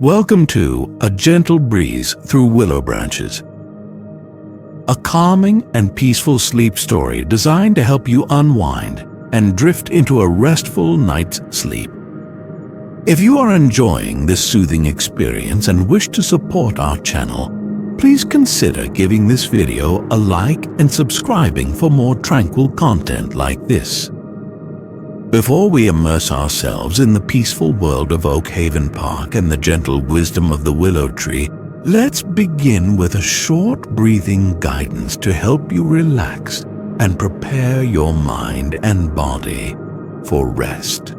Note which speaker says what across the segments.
Speaker 1: Welcome to A Gentle Breeze Through Willow Branches, a calming and peaceful sleep story designed to help you unwind and drift into a restful night's sleep. If you are enjoying this soothing experience and wish to support our channel, please consider giving this video a like and subscribing for more tranquil content like this. Before we immerse ourselves in the peaceful world of Oakhaven Park and the gentle wisdom of the willow tree, let's begin with a short breathing guidance to help you relax and prepare your mind and body for rest.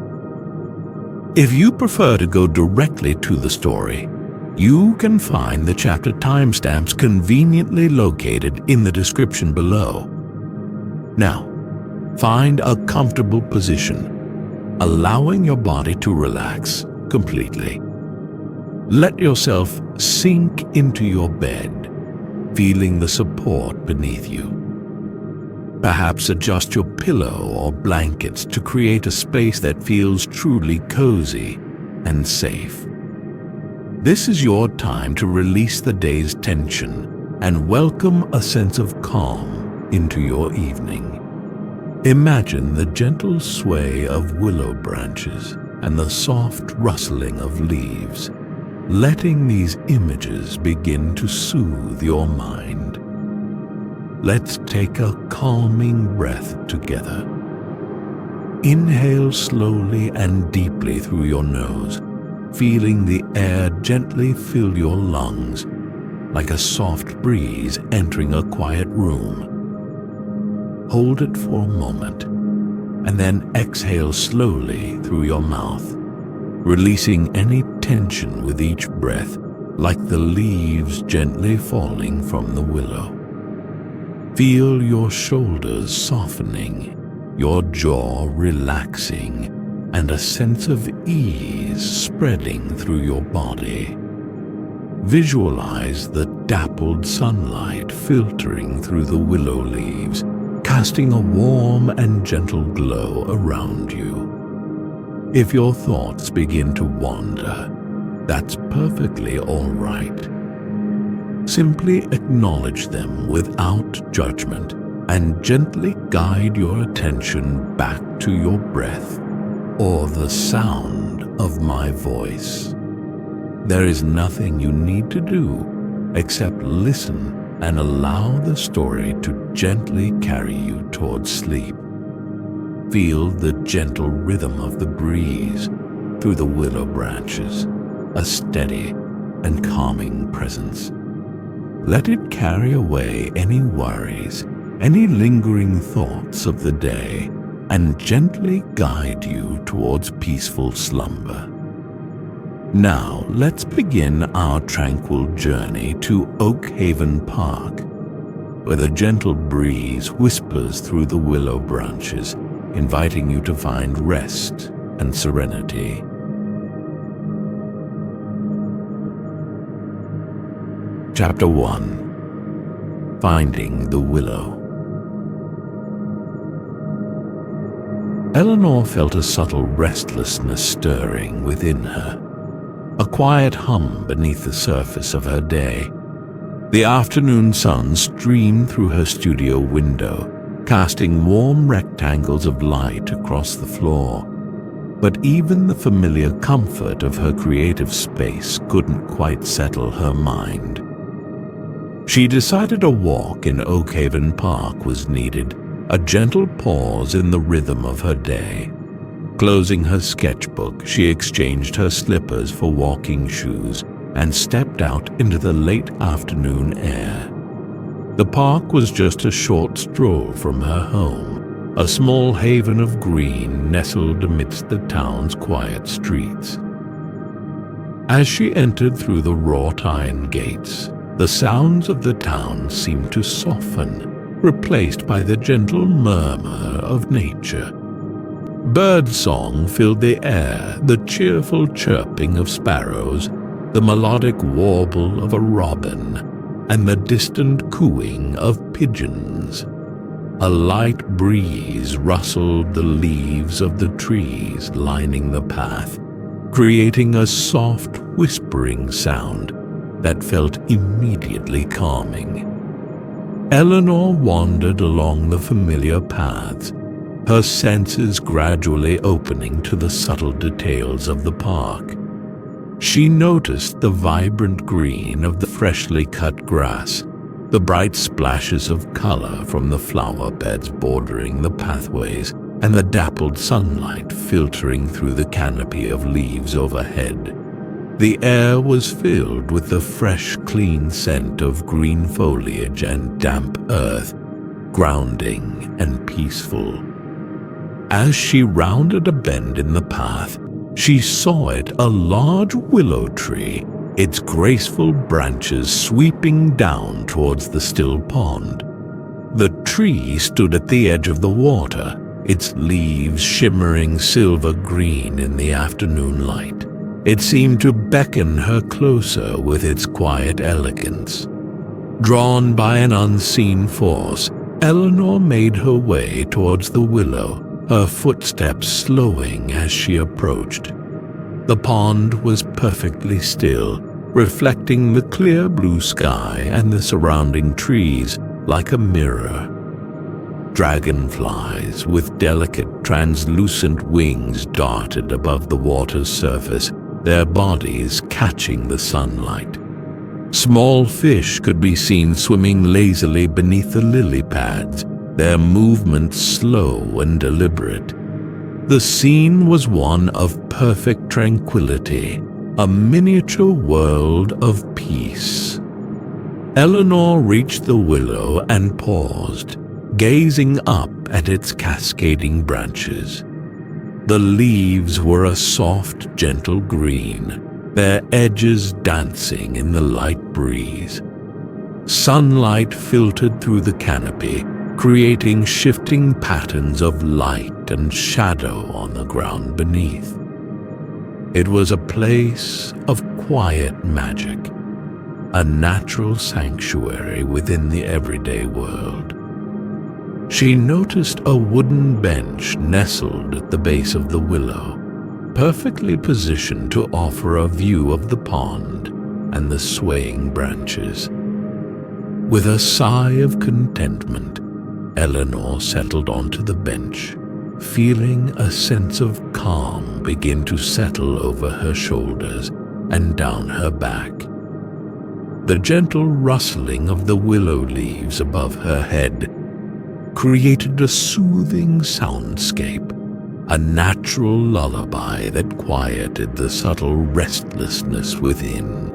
Speaker 1: If you prefer to go directly to the story, you can find the chapter timestamps conveniently located in the description below. Now, find a comfortable position, allowing your body to relax completely. Let yourself sink into your bed, feeling the support beneath you. Perhaps adjust your pillow or blankets to create a space that feels truly cozy and safe. This is your time to release the day's tension and welcome a sense of calm into your evening. Imagine the gentle sway of willow branches and the soft rustling of leaves, letting these images begin to soothe your mind. Let's take a calming breath together. Inhale slowly and deeply through your nose, feeling the air gently fill your lungs like a soft breeze entering a quiet room. Hold it for a moment, and then exhale slowly through your mouth, releasing any tension with each breath, like the leaves gently falling from the willow. Feel your shoulders softening, your jaw relaxing, and a sense of ease spreading through your body. Visualize the dappled sunlight filtering through the willow leaves, casting a warm and gentle glow around you. If your thoughts begin to wander, that's perfectly all right. Simply acknowledge them without judgment and gently guide your attention back to your breath or the sound of my voice. There is nothing you need to do except listen and allow the story to gently carry you towards sleep. Feel the gentle rhythm of the breeze through the willow branches, a steady and calming presence. Let it carry away any worries, any lingering thoughts of the day, and gently guide you towards peaceful slumber. Now, let's begin our tranquil journey to Oakhaven Park, where the gentle breeze whispers through the willow branches, inviting you to find rest and serenity. Chapter 1. Finding the Willow. Eleanor felt a subtle restlessness stirring within her, a quiet hum beneath the surface of her day. The afternoon sun streamed through her studio window, casting warm rectangles of light across the floor. But even the familiar comfort of her creative space couldn't quite settle her mind. She decided a walk in Oakhaven Park was needed, a gentle pause in the rhythm of her day. Closing her sketchbook, she exchanged her slippers for walking shoes and stepped out into the late afternoon air. The park was just a short stroll from her home, a small haven of green nestled amidst the town's quiet streets. As she entered through the wrought iron gates, the sounds of the town seemed to soften, replaced by the gentle murmur of nature. Birdsong filled the air, the cheerful chirping of sparrows, the melodic warble of a robin, and the distant cooing of pigeons. A light breeze rustled the leaves of the trees lining the path, creating a soft, whispering sound that felt immediately calming. Eleanor wandered along the familiar paths, her senses gradually opening to the subtle details of the park. She noticed the vibrant green of the freshly cut grass, the bright splashes of color from the flower beds bordering the pathways, and the dappled sunlight filtering through the canopy of leaves overhead. The air was filled with the fresh, clean scent of green foliage and damp earth, grounding and peaceful. As she rounded a bend in the path, she saw a large willow tree, its graceful branches sweeping down towards the still pond. The tree stood at the edge of the water, its leaves shimmering silver green in the afternoon light. It seemed to beckon her closer with its quiet elegance. Drawn by an unseen force, Eleanor made her way towards the willow, her footsteps slowing as she approached. The pond was perfectly still, reflecting the clear blue sky and the surrounding trees like a mirror. Dragonflies with delicate, translucent wings darted above the water's surface, their bodies catching the sunlight. Small fish could be seen swimming lazily beneath the lily pads, their movements slow and deliberate. The scene was one of perfect tranquility, a miniature world of peace. Eleanor reached the willow and paused, gazing up at its cascading branches. The leaves were a soft, gentle green, their edges dancing in the light breeze. Sunlight filtered through the canopy, creating shifting patterns of light and shadow on the ground beneath. It was a place of quiet magic, a natural sanctuary within the everyday world. She noticed a wooden bench nestled at the base of the willow, perfectly positioned to offer a view of the pond and the swaying branches. With a sigh of contentment, Eleanor settled onto the bench, feeling a sense of calm begin to settle over her shoulders and down her back. The gentle rustling of the willow leaves above her head created a soothing soundscape, a natural lullaby that quieted the subtle restlessness within.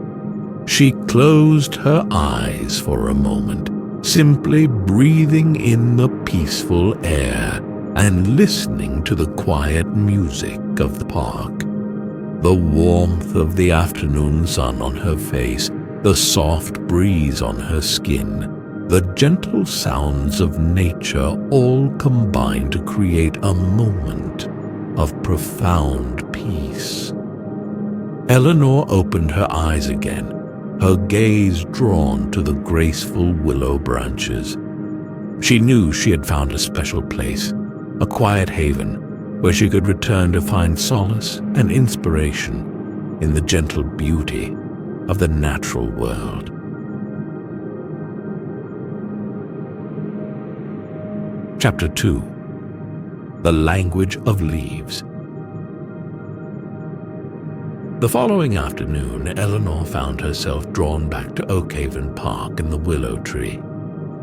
Speaker 1: She closed her eyes for a moment, simply breathing in the peaceful air and listening to the quiet music of the park. The warmth of the afternoon sun on her face, the soft breeze on her skin, the gentle sounds of nature all combined to create a moment of profound peace. Eleanor opened her eyes again, her gaze drawn to the graceful willow branches. She knew she had found a special place, a quiet haven where she could return to find solace and inspiration in the gentle beauty of the natural world. Chapter 2. The Language of Leaves. The following afternoon, Eleanor found herself drawn back to Oakhaven Park and the willow tree.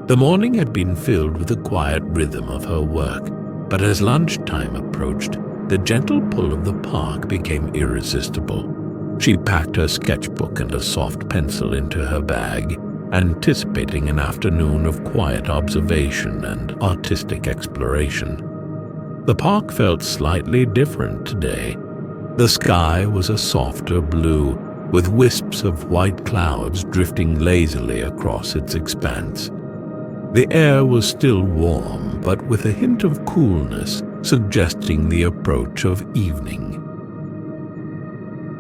Speaker 1: The morning had been filled with the quiet rhythm of her work, but as lunchtime approached, the gentle pull of the park became irresistible. She packed her sketchbook and a soft pencil into her bag, anticipating an afternoon of quiet observation and artistic exploration. The park felt slightly different today. The sky was a softer blue, with wisps of white clouds drifting lazily across its expanse. The air was still warm, but with a hint of coolness, suggesting the approach of evening.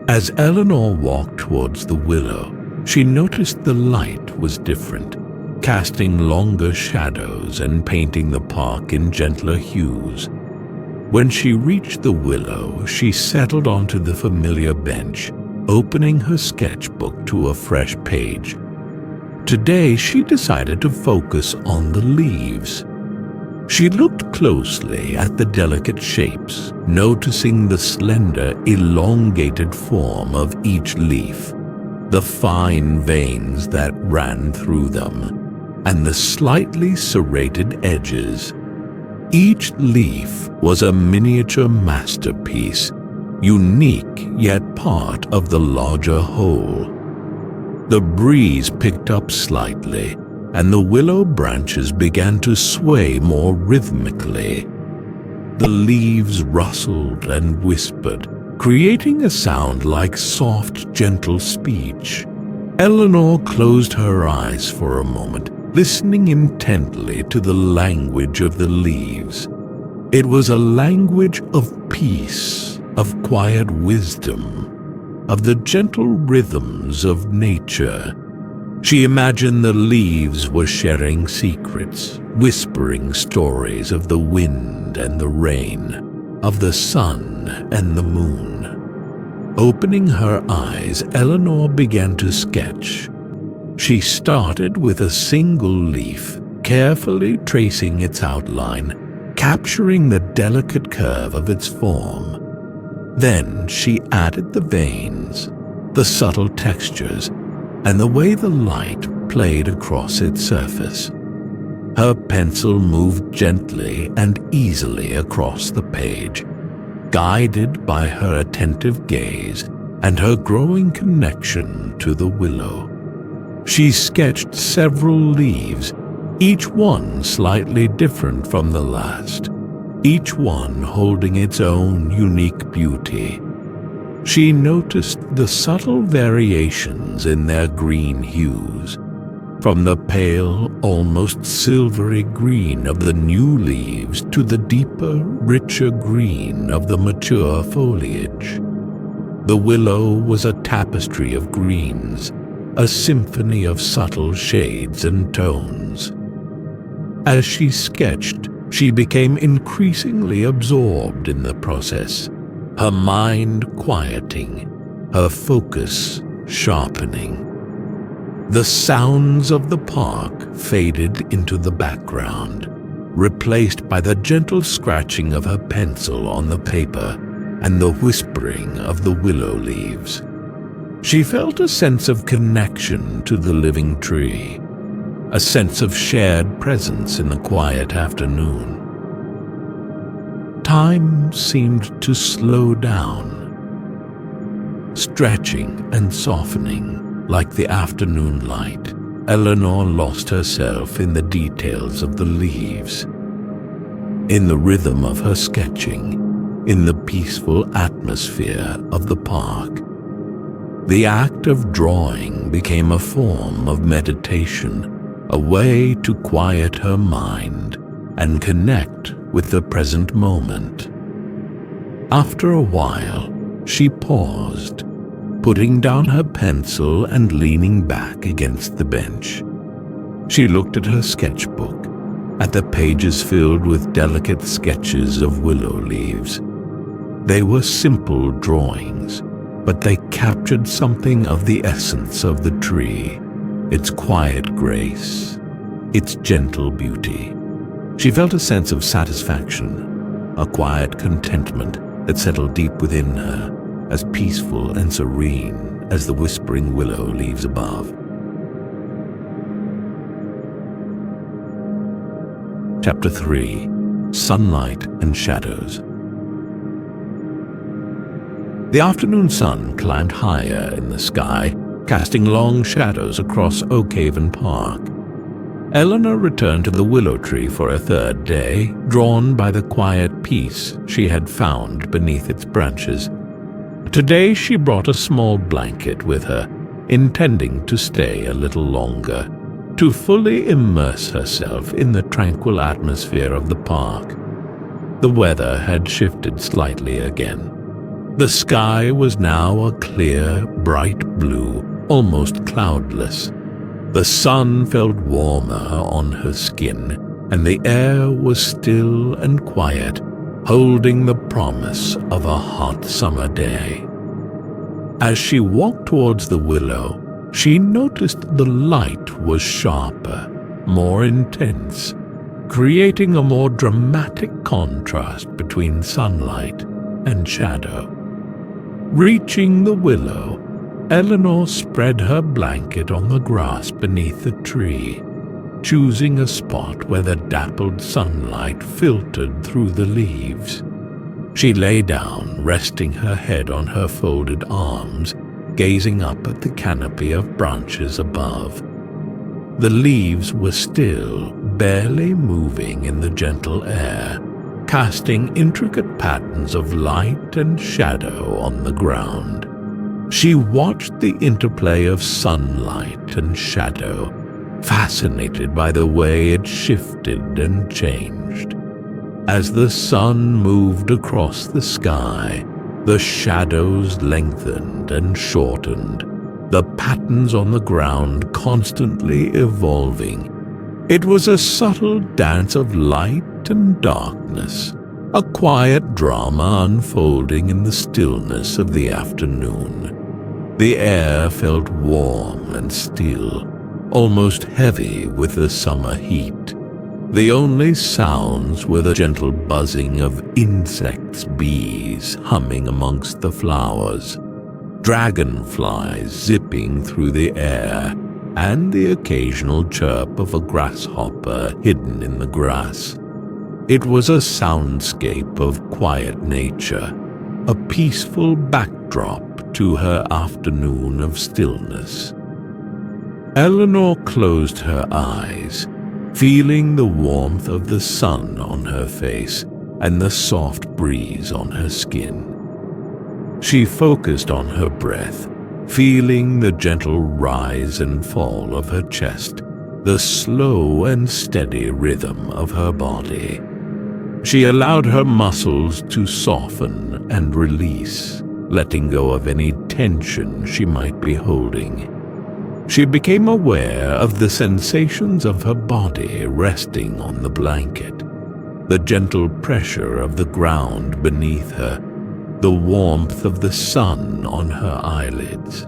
Speaker 1: As Eleanor walked towards the willow, she noticed the light was different, casting longer shadows and painting the park in gentler hues. When she reached the willow, she settled onto the familiar bench, opening her sketchbook to a fresh page. Today, she decided to focus on the leaves. She looked closely at the delicate shapes, noticing the slender, elongated form of each leaf, the fine veins that ran through them, and the slightly serrated edges. Each leaf was a miniature masterpiece, unique yet part of the larger whole. The breeze picked up slightly, and the willow branches began to sway more rhythmically. The leaves rustled and whispered, creating a sound like soft, gentle speech. Eleanor closed her eyes for a moment, listening intently to the language of the leaves. It was a language of peace, of quiet wisdom, of the gentle rhythms of nature. She imagined the leaves were sharing secrets, whispering stories of the wind and the rain, of the sun and the moon. Opening her eyes, Eleanor began to sketch. She started with a single leaf, carefully tracing its outline, capturing the delicate curve of its form. Then she added the veins, the subtle textures, and the way the light played across its surface. Her pencil moved gently and easily across the page, guided by her attentive gaze and her growing connection to the willow. She sketched several leaves, each one slightly different from the last, each one holding its own unique beauty. She noticed the subtle variations in their green hues, from the pale, almost silvery green of the new leaves to the deeper, richer green of the mature foliage. The willow was a tapestry of greens, a symphony of subtle shades and tones. As she sketched, she became increasingly absorbed in the process, her mind quieting, her focus sharpening. The sounds of the park faded into the background, replaced by the gentle scratching of her pencil on the paper and the whispering of the willow leaves. She felt a sense of connection to the living tree, a sense of shared presence in the quiet afternoon. Time seemed to slow down, stretching and softening like the afternoon light. Eleanor lost herself in the details of the leaves, in the rhythm of her sketching, in the peaceful atmosphere of the park. The act of drawing became a form of meditation, a way to quiet her mind and connect with the present moment. After a while, she paused, putting down her pencil and leaning back against the bench. She looked at her sketchbook, at the pages filled with delicate sketches of willow leaves. They were simple drawings, but they captured something of the essence of the tree, its quiet grace, its gentle beauty. She felt a sense of satisfaction, a quiet contentment that settled deep within her, as peaceful and serene as the whispering willow leaves above. Chapter 3: Sunlight and Shadows. The afternoon sun climbed higher in the sky, casting long shadows across Oakhaven Park. Eleanor returned to the willow tree for a third day, drawn by the quiet peace she had found beneath its branches. Today she brought a small blanket with her, intending to stay a little longer, to fully immerse herself in the tranquil atmosphere of the park. The weather had shifted slightly again. The sky was now a clear, bright blue, almost cloudless. The sun felt warmer on her skin, and the air was still and quiet, holding the promise of a hot summer day. As she walked towards the willow, she noticed the light was sharper, more intense, creating a more dramatic contrast between sunlight and shadow. Reaching the willow, Eleanor spread her blanket on the grass beneath the tree, choosing a spot where the dappled sunlight filtered through the leaves. She lay down, resting her head on her folded arms, gazing up at the canopy of branches above. The leaves were still, barely moving in the gentle air, casting intricate patterns of light and shadow on the ground. She watched the interplay of sunlight and shadow, fascinated by the way it shifted and changed. As the sun moved across the sky, the shadows lengthened and shortened, the patterns on the ground constantly evolving. It was a subtle dance of light and darkness, a quiet drama unfolding in the stillness of the afternoon. The air felt warm and still, almost heavy with the summer heat. The only sounds were the gentle buzzing of insects, bees humming amongst the flowers, dragonflies zipping through the air, and the occasional chirp of a grasshopper hidden in the grass. It was a soundscape of quiet nature, a peaceful backdrop to her afternoon of stillness. Eleanor closed her eyes, feeling the warmth of the sun on her face and the soft breeze on her skin. She focused on her breath, feeling the gentle rise and fall of her chest, the slow and steady rhythm of her body. She allowed her muscles to soften and release, letting go of any tension she might be holding. She became aware of the sensations of her body resting on the blanket, the gentle pressure of the ground beneath her, the warmth of the sun on her eyelids.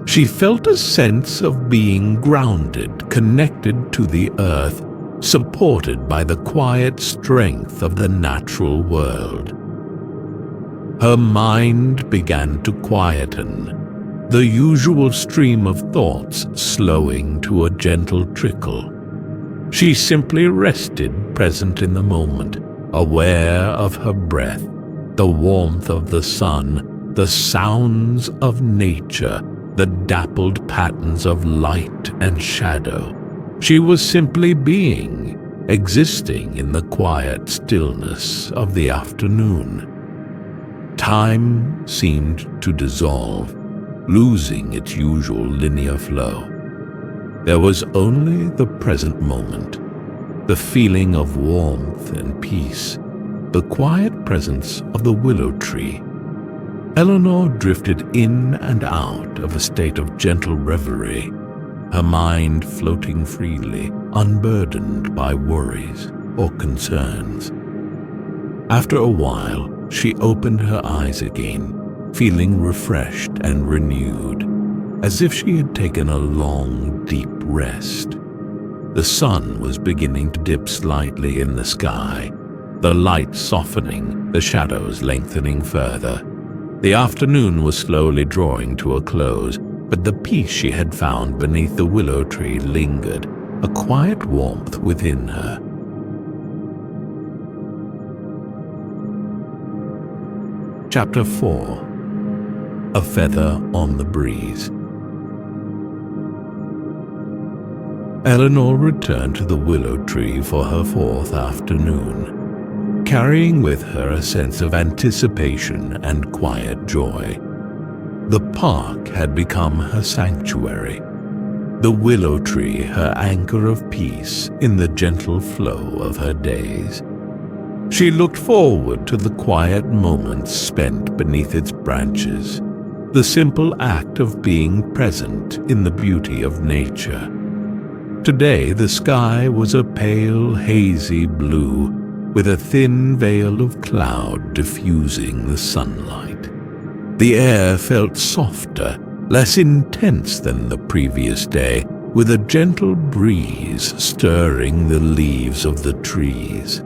Speaker 1: She felt a sense of being grounded, connected to the earth, supported by the quiet strength of the natural world. Her mind began to quieten, the usual stream of thoughts slowing to a gentle trickle. She simply rested, present in the moment, aware of her breath, the warmth of the sun, the sounds of nature, the dappled patterns of light and shadow. She was simply being, existing in the quiet stillness of the afternoon. Time seemed to dissolve, losing its usual linear flow. There was only the present moment, the feeling of warmth and peace, the quiet presence of the willow tree. Eleanor drifted in and out of a state of gentle reverie, her mind floating freely, unburdened by worries or concerns. After a while, she opened her eyes again, feeling refreshed and renewed, as if she had taken a long, deep rest. The sun was beginning to dip slightly in the sky, the light softening, the shadows lengthening further. The afternoon was slowly drawing to a close, but the peace she had found beneath the willow tree lingered, a quiet warmth within her. Chapter 4. A Feather on the Breeze. Eleanor returned to the willow tree for her fourth afternoon, carrying with her a sense of anticipation and quiet joy. The park had become her sanctuary, the willow tree her anchor of peace in the gentle flow of her days. She looked forward to the quiet moments spent beneath its branches, the simple act of being present in the beauty of nature. Today the sky was a pale, hazy blue, with a thin veil of cloud diffusing the sunlight. The air felt softer, less intense than the previous day, with a gentle breeze stirring the leaves of the trees.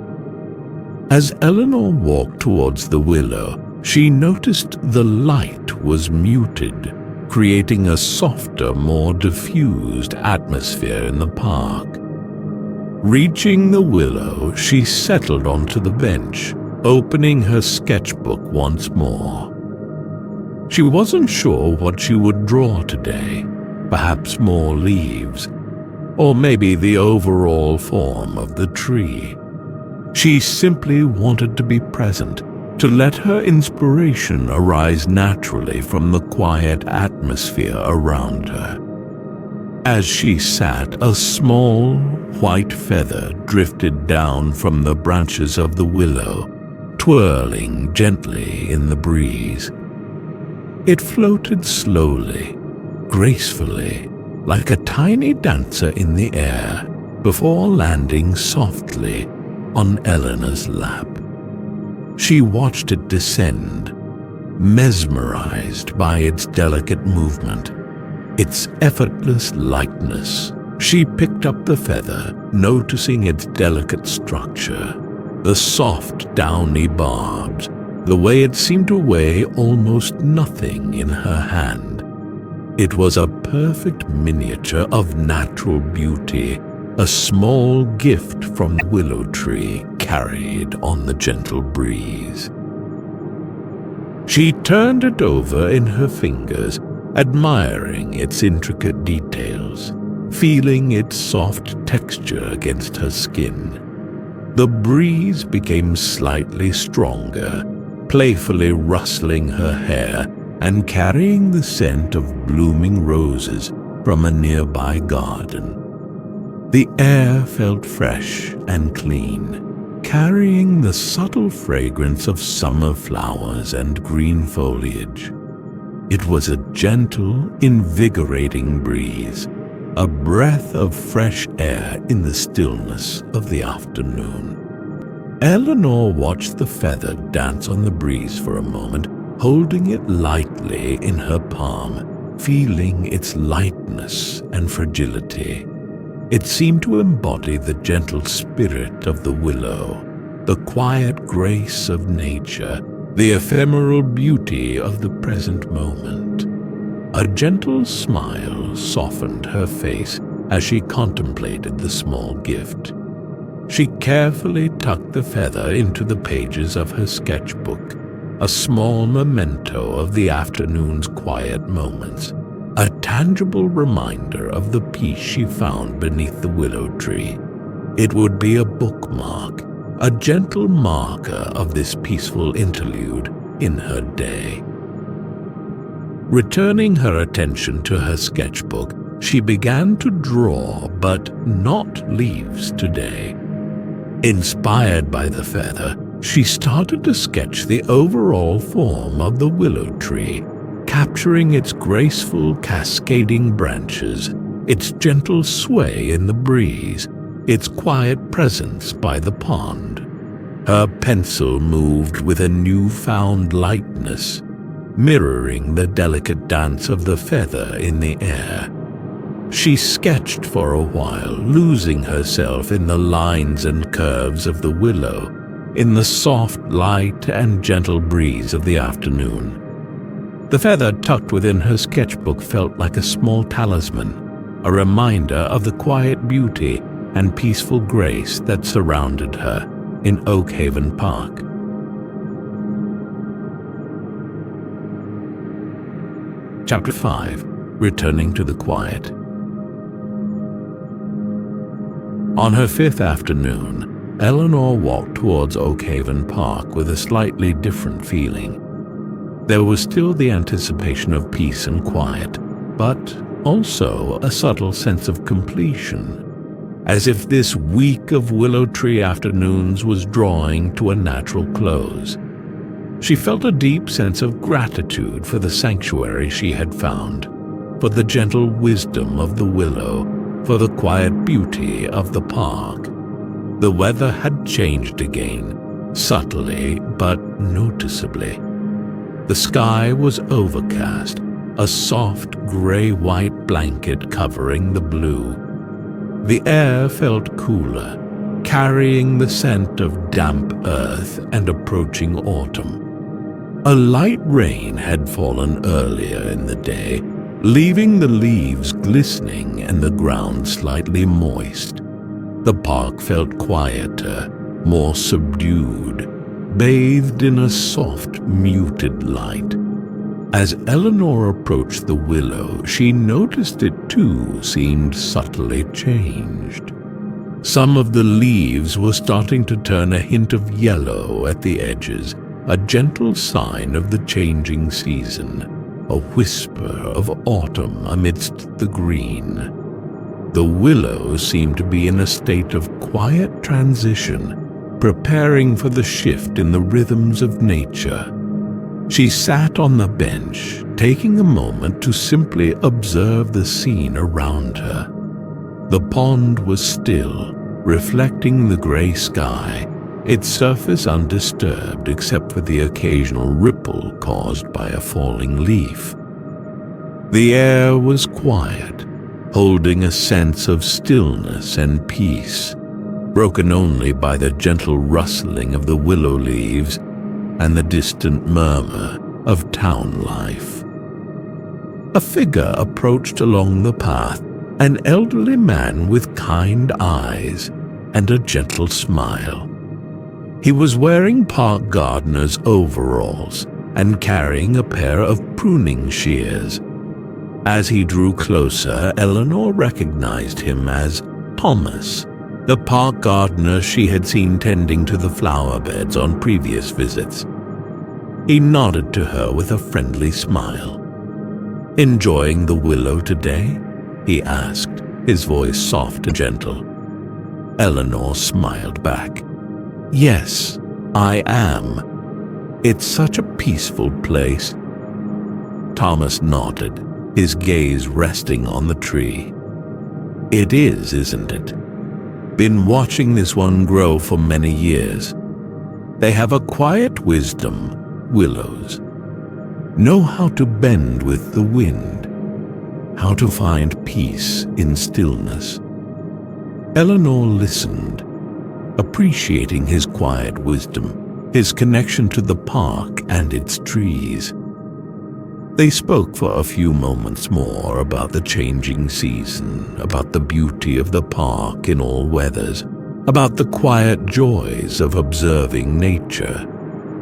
Speaker 1: As Eleanor walked towards the willow, she noticed the light was muted, creating a softer, more diffused atmosphere in the park. Reaching the willow, she settled onto the bench, opening her sketchbook once more. She wasn't sure what she would draw today, perhaps more leaves, or maybe the overall form of the tree. She simply wanted to be present, to let her inspiration arise naturally from the quiet atmosphere around her. As she sat, a small white feather drifted down from the branches of the willow, twirling gently in the breeze. It floated slowly, gracefully, like a tiny dancer in the air, before landing softly on Eleanor's lap. She watched it descend, mesmerized by its delicate movement, its effortless lightness. She picked up the feather, noticing its delicate structure, the soft, downy barbs, the way it seemed to weigh almost nothing in her hand. It was a perfect miniature of natural beauty, a small gift from the willow tree carried on the gentle breeze. She turned it over in her fingers, admiring its intricate details, feeling its soft texture against her skin. The breeze became slightly stronger, playfully rustling her hair and carrying the scent of blooming roses from a nearby garden. The air felt fresh and clean, carrying the subtle fragrance of summer flowers and green foliage. It was a gentle, invigorating breeze, a breath of fresh air in the stillness of the afternoon. Eleanor watched the feather dance on the breeze for a moment, holding it lightly in her palm, feeling its lightness and fragility. It seemed to embody the gentle spirit of the willow, the quiet grace of nature, the ephemeral beauty of the present moment. A gentle smile softened her face as she contemplated the small gift. She carefully tucked the feather into the pages of her sketchbook, a small memento of the afternoon's quiet moments, a tangible reminder of the peace she found beneath the willow tree. It would be a bookmark, a gentle marker of this peaceful interlude in her day. Returning her attention to her sketchbook, she began to draw, but not leaves today. Inspired by the feather, she started to sketch the overall form of the willow tree, capturing its graceful cascading branches, its gentle sway in the breeze, its quiet presence by the pond. Her pencil moved with a newfound lightness, mirroring the delicate dance of the feather in the air. She sketched for a while, losing herself in the lines and curves of the willow, in the soft light and gentle breeze of the afternoon. The feather tucked within her sketchbook felt like a small talisman, a reminder of the quiet beauty and peaceful grace that surrounded her in Oakhaven Park. Chapter 5. Returning to the Quiet. On her fifth afternoon, Eleanor walked towards Oakhaven Park with a slightly different feeling. There was still the anticipation of peace and quiet, but also a subtle sense of completion, as if this week of willow tree afternoons was drawing to a natural close. She felt a deep sense of gratitude for the sanctuary she had found, for the gentle wisdom of the willow, for the quiet beauty of the park. The weather had changed again, subtly but noticeably. The sky was overcast, a soft gray-white blanket covering the blue. The air felt cooler, carrying the scent of damp earth and approaching autumn. A light rain had fallen earlier in the day, leaving the leaves glistening and the ground slightly moist. The park felt quieter, more subdued, bathed in a soft, muted light. As Eleanor approached the willow, she noticed it too seemed subtly changed. Some of the leaves were starting to turn a hint of yellow at the edges, a gentle sign of the changing season, a whisper of autumn amidst the green. The willow seemed to be in a state of quiet transition, preparing for the shift in the rhythms of nature. She sat on the bench, taking a moment to simply observe the scene around her. The pond was still, reflecting the gray sky, its surface undisturbed except for the occasional ripple caused by a falling leaf. The air was quiet, holding a sense of stillness and peace, broken only by the gentle rustling of the willow leaves and the distant murmur of town life. A figure approached along the path, an elderly man with kind eyes and a gentle smile. He was wearing park gardener's overalls and carrying a pair of pruning shears. As he drew closer, Eleanor recognized him as Thomas, the park gardener she had seen tending to the flower beds on previous visits. He nodded to her with a friendly smile. "Enjoying the willow today?" he asked, his voice soft and gentle. Eleanor smiled back. "Yes, I am. It's such a peaceful place." Thomas nodded, his gaze resting on the tree. "It is, isn't it? Been watching this one grow for many years. They have a quiet wisdom, willows. Know how to bend with the wind, how to find peace in stillness." Eleanor listened, appreciating his quiet wisdom, his connection to the park and its trees. They spoke for a few moments more about the changing season, about the beauty of the park in all weathers, about the quiet joys of observing nature.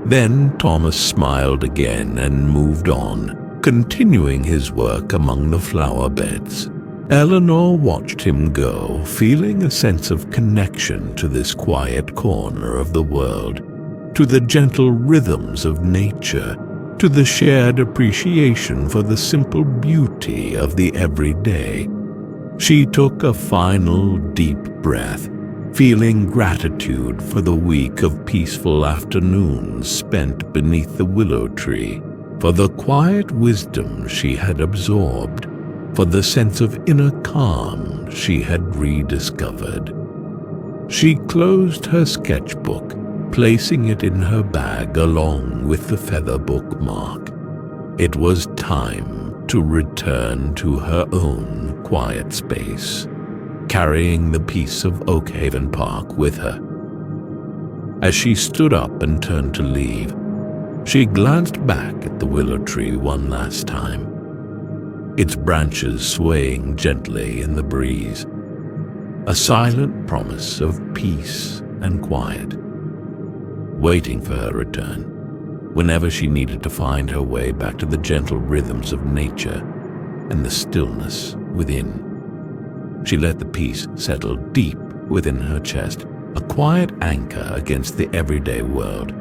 Speaker 1: Then Thomas smiled again and moved on, continuing his work among the flower beds. Eleanor watched him go, feeling a sense of connection to this quiet corner of the world, to the gentle rhythms of nature, to the shared appreciation for the simple beauty of the everyday. She took a final deep breath, feeling gratitude for the week of peaceful afternoons spent beneath the willow tree, for the quiet wisdom she had absorbed, for the sense of inner calm she had rediscovered. She closed her sketchbook, placing it in her bag along with the feather bookmark. It was time to return to her own quiet space, carrying the peace of Oakhaven Park with her. As she stood up and turned to leave, she glanced back at the willow tree one last time, its branches swaying gently in the breeze, a silent promise of peace and quiet, waiting for her return, whenever she needed to find her way back to the gentle rhythms of nature and the stillness within. She let the peace settle deep within her chest, a quiet anchor against the everyday world,